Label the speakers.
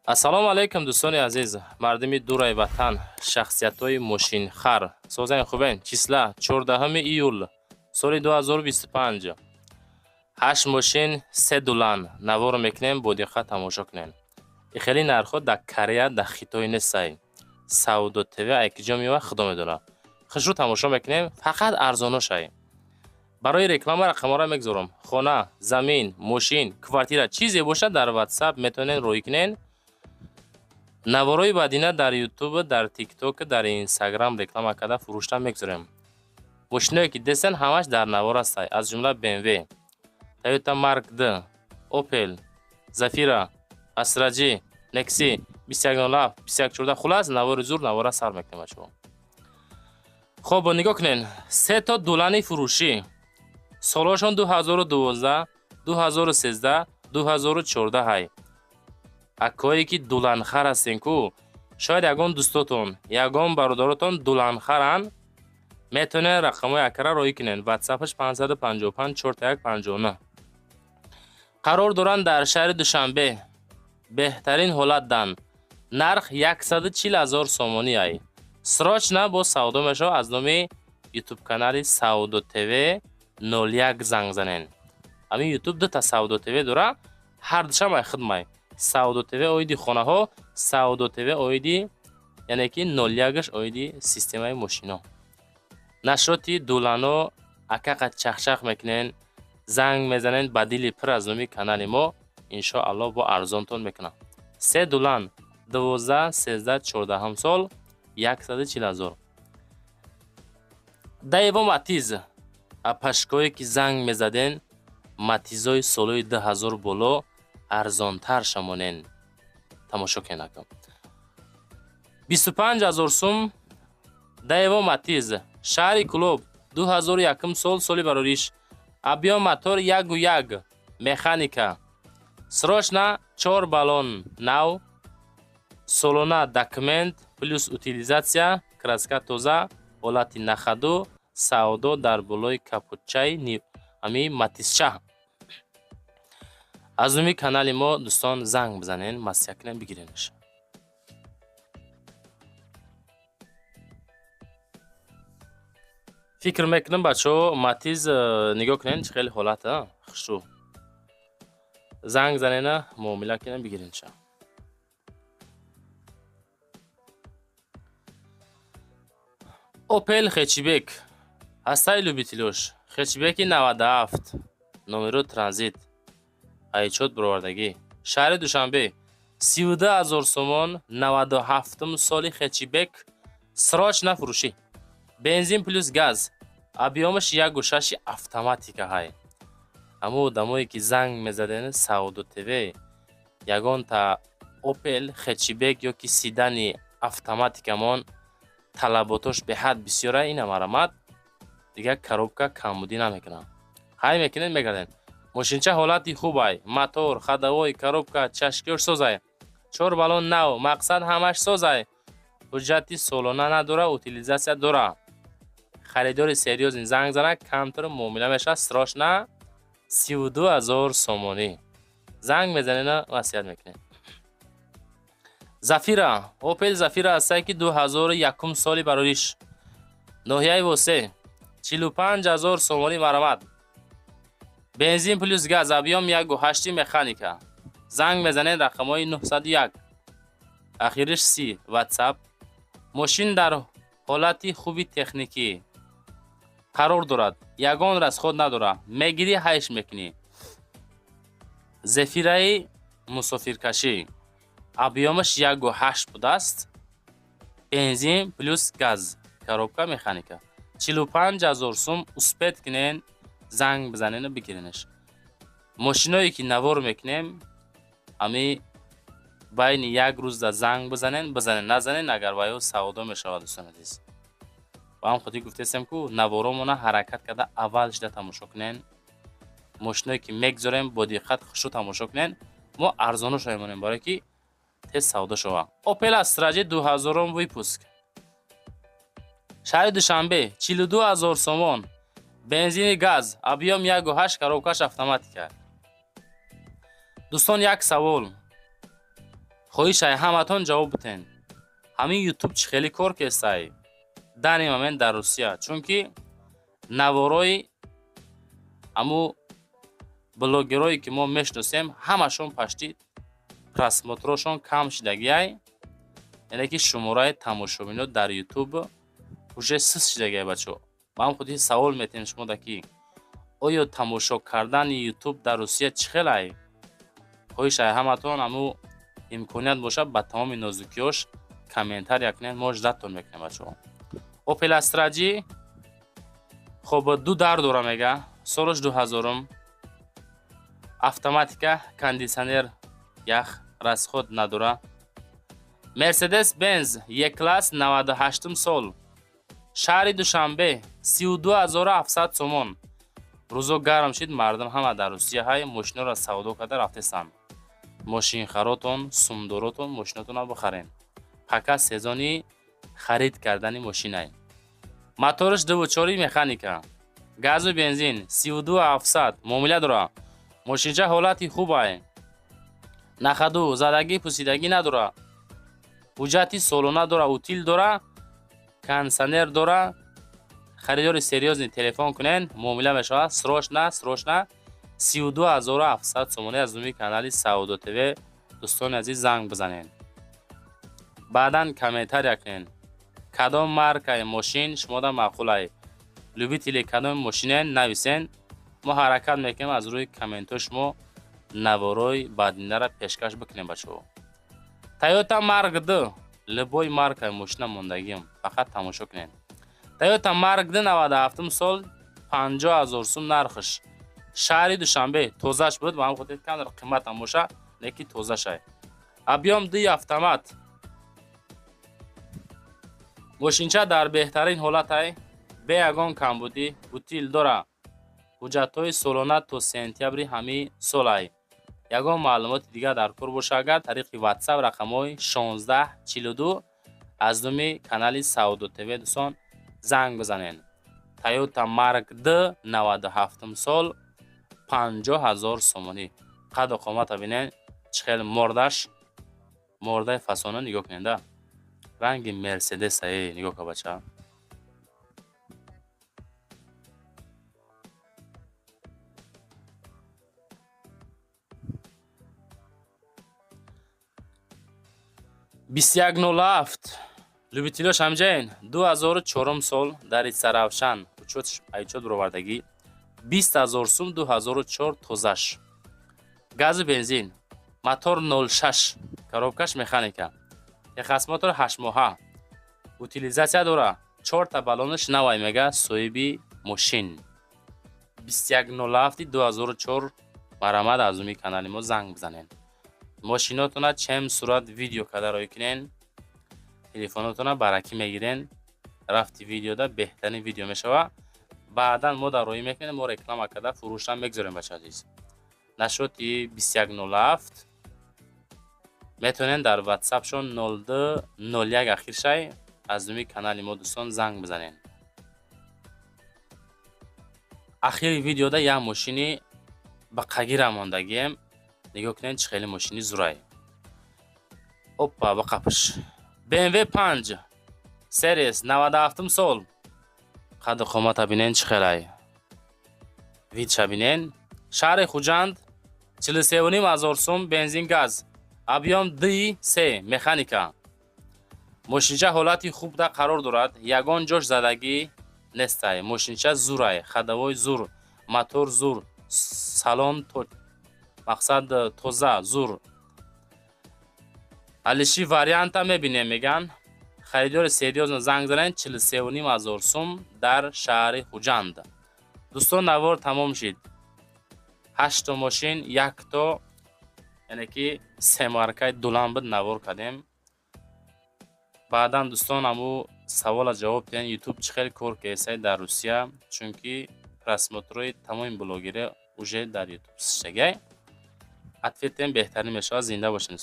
Speaker 1: ассалому алайкум дӯстони азиз, мардими дурай ватан, шахсиятҳои мошинхар. Созани хубен, числа 14 июл соли 2025. 8 мошин, 3 дулан. Наворо мекунем, бо диққат тамошо кунем. Ихели нархҳо дар Корея, дар Хитой нестай. Саудо ТВ айкиҷо мева худо медона. Хушрӯ тамошо мекунем, фақат арзоношай. барои реклама рақамҳоро мегзорам. Хона, замин, мошин, квартира чизе бошад дар WhatsApp метавонен роӣ кунен. наворои бадина дар YouTube, дар TikTok, дар Instagram реклама карда фурӯшта мегзорем. мошиное ки дестен ҳамаш дар навор астай. Аз ҷумла BMW, Toyota Mark D, Opel, Zafira, Astra-G, Nexi, 2107, 2114. хулас навори зур навора сар мекунем ачо. хоб нигоҳ кунен. 3 то дулани фурӯшӣ. солҳошон 2012, 2013, 2014 ҳай. акое ки дуланхар ҳастен ку, шояд ягон дӯстотон, ягон бародаротон дуланхаран, метавонен рақамҳои акара роӣ кунен. WhatsApp-аш 555 4159. қарор доранд дар шаҳри Душанбе. беҳтарин ҳолат дан. нарх 140,000 сомонӣ ай. срочна бо савдо мешавад. аз номи YouTube канали Саудо ТВ 01 занг занен. ҳамин YouTube дута Саудо ТВ дора, ҳар душам ай хидмай. Саудо ТВ оиди хонаҳо, Саудо ТВ оиди, яъне ки 01-аш оиди системаи мошино. нашроти дулано акақа чахчах мекунен, занг мезанен ба дили пир аз номи канали мо. иншоалло бо арзонтон мекунам. 3 дулан 12, 13, 14 сол 140,000. даево матиз апашкое ки занг мезаден, матизои солои 2000 боло арзонтар шамонен. тамошо кунакам. 25,000 сум. даево матиз шаҳри Клуб 2001 сол соли барориш. объем мотор 1:1 механика. срочна 4 баллон нав. солона документ плюс утилизация, краска тоза, ҳолати нахаду, саудо дар болои капучаи ами матизча. аз номи канали мо дӯстон занг бизанен, масъя кунен, бигиренш. фикр мекунам бачаҳо матиз нигоҳ кунен чӣ хеле ҳолат хушрӯ. занг занена, муомила кунен, бигиренша. Opel Хечибек. ҳастаи любителёш. Хечибеки 97. номеро транзит. айчот бировардагӣ. шаҳри Душанбе. 32,000 сомон. 97 соли Хечибек. срочна фурӯшӣ. бензин плюс газ. объемаш 1.6 автоматика ҳай. ҳамон одамое ки занг мезаден Саудо ТВ ягонта Opel Хечибек ё ки сидани автоматикамон талаботош беҳад бисёра. ина марамат дигар коробка камбудӣ намекунам. ҳай мекунен мегарден. мошинча ҳолати хубай. мотор, ходовой, коробка, чашкиёш созай. 4 баллон нав. мақсад ҳамаш созай. ҳуҷҷати солона надора, утилизация дора. харидори серьёзни занг зана, камтар муомила мешавад. срочна 32,000 сомонӣ. занг мезанена, васият мекунем. Зафира. Opel Зафира ҳастае ки 2001 соли барориш. ноҳияи Восе. 45,000 сомонӣ марамат. бензин плюс газ. объем 1.8 механика. занг мезанен рақамҳои 901. ахириш 30. WhatsApp. мошин дар ҳолати хуби техникӣ қарор дорад. ягон расход надора. мегирӣ ҳайш мекунӣ. зефираи мусофиркашӣ. объемаш 1.8 будааст. бензин плюс газ. коробка механика. 45,000 сум. успед кунен, занг бизанен, бигиренеш. мошиное ки навор мекунем, ами байни як рӯз да занг бизанен, назанен, агар ваё савдо мешавад. дӯстон азиз, ба ҳам худӣ гуфтесем ку наворомона ҳаракат карда аввал шида тамошо кунен. мошиное ки мегзорем бо диққат хушрӯ тамошо кунен. мо арзоно шоямонем барое ки тез савдо шава. Opel Astra-G 2000 выпуск. шаҳри Душанбе. 42,000 сомон. бензини газ. объем 1.8. коробкаш автоматика. дӯстон, як савол. хоҳишай ҳаматон ҷавоб битен. ҳамин ютуб чӣ хеле кор кестай дани момент дар Русия, чунки наворои аму блогерое ки мо мешносем ҳамашон пашти просмотрошон кам шидагиай, яъне ки шумораи тамошобинот дар ютуб уже сист шидагиай бачо. ба ҳам худи савол метем шумода ки оё тамошо кардани ютуб дар Русия чӣ хелай? хоҳишай ҳаматон аму имконият бошад ба тамоми нозукиёш комментария кунед, мо ждаттон мекунем бачо. Opel Astra G хоб ду дар дора мега, солаш 2000, автоматика, кондисионер, ях расход надора. Mercedes-Benz E-Class 98 сол, шаҳри Душанбе 32700 сомон. рӯзо гарм шид, мардум ҳама дар Русия ҳай мошинора савдо карда рафтесанд. мошинхаротон, сумдоротон мошинотонро бихарен. пака сезони харид кардани мошинай. моториш 2.4 механика, газу бензин 32700, муомила дора. мошинча ҳолати хубай, нахаду задагӣ пусидагӣ надора, ҳуҷҷати солона дора, утил дора, кондисионер дора. харидори серьёзни телефон кунен, муомила мешавад. срочно 32700 сомонӣ аз умми канали Саудо ТВ дӯстони азиз занг бизанен. баъдан комментария кунен. кадом маркаи мошин шумода маъқулай? любители кадом мошинен нависен. мо ҳаракат мекунем аз рӯи комментҳои шумо наворои бадбинара пешкаш бикунем бачо. Toyota Mark D любой маркаи мошина мондагим, фақат тамошо кунен. Toyota Mark D 97 сол 50000 сум нархш. шаҳри Душанбе тозаш буд, ва ҳам хотед камдар қимат ҳам боша, неки тозашай. объем D автомат. мошинча дар беҳтарин ҳолатай, бе ягон камбудӣ, утил дора. ҳуҷҷатҳои солона то сентябри ҳамин солай. ягон маълумоти дигар дар кор боша, агар тариқи WhatsApp рақамҳои 1642 аз думи канали Саудо ТВ дӯстон занг бизанен. Toyota Mark D 97 сол 50000 сомонӣ. қадо қомата бинен, чӣ хел мордаи фасона нигоҳ кунед да. ранги Mercedes нигоҳ ка бача. «2107» любителёш ҳамҷаен 2004 сол дарица равшан, айчот буровардагӣ 20000 сум 2004 тозаш. газу бензин, мотор 06, коробкаш механика, техосмотр 8 моҳа, утилизатсия дора. 4 та баллонаш навай мега соҳиби мошин. 2107 2004 марамад аз уми канали мо занг бизанен. мошинотона чем сурат видео карда роӣ кунен, телефонотона баракӣ мегирен, рафти видеода беҳтарин видео мешава. баъдан мо дар роӣ мекунем, мо реклама карда фурӯштан мегузорем бача азиз. нашоти 2107 метавонен дар WhatsApp шон 0201 ахиршай аз уми канали мо дӯстон занг бизанен. ахири видеода як мошини ба қагира мондагием. нигоҳ кунед чӣ хеле мошини зурай. опа ба қапш. BMW 5 Series 97 сол. қадр қомата бинен чӣ хелай. видша бинен. шаҳри Хуҷанд 43500 сум бензин газ. объем D3 механика. мошинча ҳолати хубда қарор дорад. ягон ҷош задагӣ нестай. мошинча зурай. хадавои зур. мотор зур. салон мақсад тоза зур. алиши варианта мебинем меган. харидори серьёзно занг занен 43500 сум дар шаҳри Хуҷанд. дӯстон навор тамом шид. 8 то мошин, 1 то яъне ки 3 маркаи дулан буд навор кардем. баъдан дӯстон аму савола ҷавоб диҳен ютуб чӣ хел кор кесай дар Русия, чунки просмотрои тамоми блогера уже дар ютуб сиштагай. ответем беҳтарин мешавад. зинда бошед.